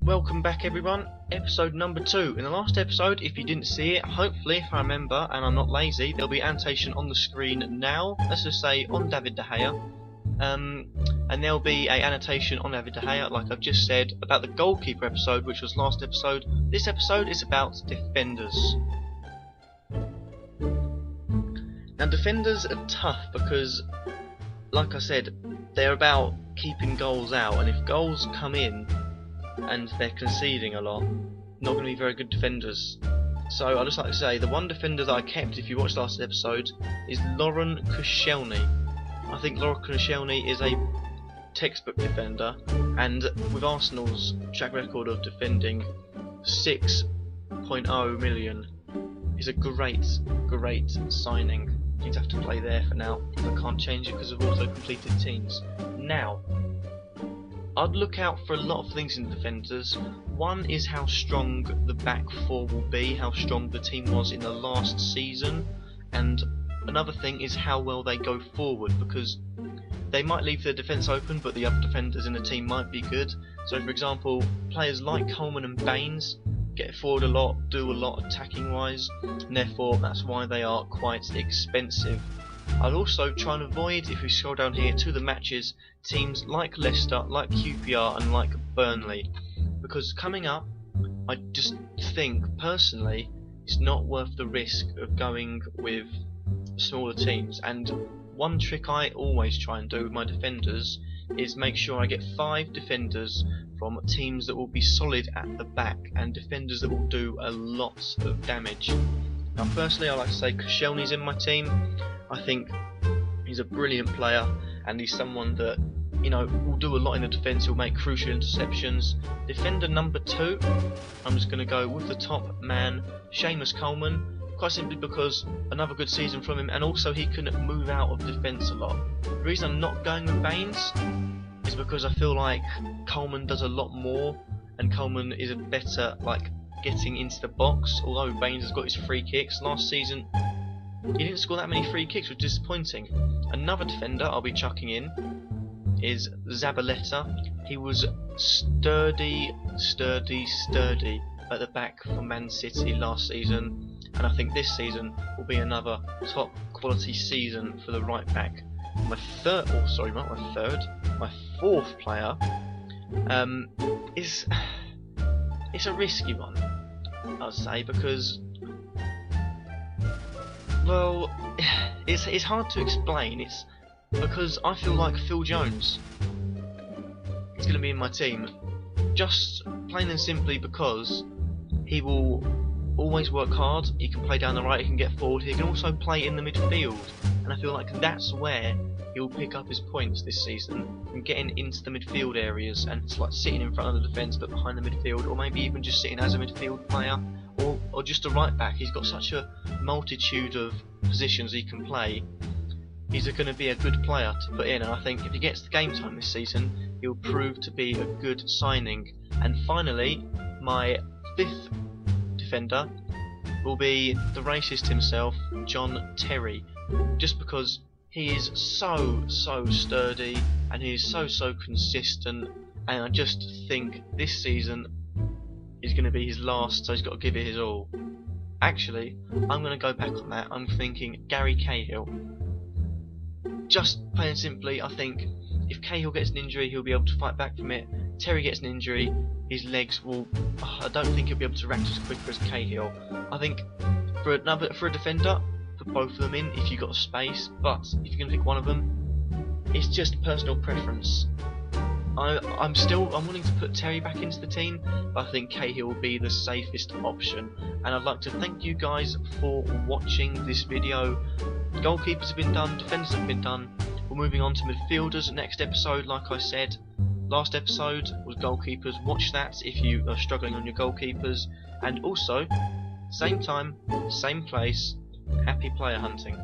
Welcome back everyone, episode number 2. In the last episode, if you didn't see it, hopefully if I remember and I'm not lazy, there'll be annotation on the screen now, let's just say on David De Gea. And there'll be an annotation on David De Gea, like I've just said, about the goalkeeper episode, which was last episode. This episode is about defenders. Now defenders are tough because, like I said, they're about keeping goals out, and if goals come in and they're conceding a lot, not going to be very good defenders. So I'd just like to say, the one defender that I kept, if you watched last episode, is Laurent Koscielny. I think Laurent Koscielny is a textbook defender, and with Arsenal's track record of defending 6.0 million, is a great signing. He'd have to play there for now. I can't change it because of auto-completed teams. Now, I'd look out for a lot of things in defenders. One is how strong the back four will be, how strong the team was in the last season, and another thing is how well they go forward, because they might leave their defence open but the other defenders in the team might be good. So for example, players like Coleman and Baines get forward a lot, do a lot attacking wise, and therefore that's why they are quite expensive. I'll also try and avoid, if we scroll down here to the matches, teams like Leicester, like QPR and like Burnley, because coming up I just think personally it's not worth the risk of going with smaller teams. And one trick I always try and do with my defenders is make sure I get 5 defenders from teams that will be solid at the back and defenders that will do a lot of damage. Now firstly, I like to say Koscielny's in my team. I think he's a brilliant player and he's someone that, you know, will do a lot in the defence. He'll make crucial interceptions. Defender number 2, I'm just going to go with the top man, Seamus Coleman, quite simply because another good season from him, and also he can move out of defence a lot. The reason I'm not going with Baines is because I feel like Coleman does a lot more, and Coleman is a better getting into the box, although Baines has got his free kicks. Last season he didn't score that many free kicks, which is disappointing. Another defender I'll be chucking in is Zabaleta. He was sturdy at the back for Man City last season, and I think this season will be another top quality season for the right back. My fourth player is it's a risky one, I'd say, because, well, it's hard to explain. It's because I feel like Phil Jones is going to be in my team, just plain and simply because he will always work hard, he can play down the right, he can get forward, he can also play in the midfield, and I feel like that's where he'll pick up his points this season, from getting into the midfield areas and sitting in front of the defence but behind the midfield, or maybe even just sitting as a midfield player, or just a right back. He's got such a multitude of positions he can play. He's going to be a good player to put in, and I think if he gets the game time this season, he'll prove to be a good signing. And finally, my 5th defender will be the racist himself, John Terry, just because he is so sturdy and he is so consistent, and I just think this season is going to be his last, so he's got to give it his all. Actually, I'm going to go back on that. I'm thinking Gary Cahill. Just plain and simply, I think if Cahill gets an injury, he'll be able to fight back from it. Terry gets an injury, his legs will... I don't think he'll be able to react as quick as Cahill. I think for a defender, put both of them in if you've got space, but if you're going to pick one of them, it's just personal preference. I'm willing to put Terry back into the team, but I think Cahill will be the safest option. And I'd like to thank you guys for watching this video. Goalkeepers have been done, defenders have been done. We're moving on to midfielders next episode. Like I said, last episode was goalkeepers. Watch that if you are struggling on your goalkeepers. And also, same time, same place, happy player hunting.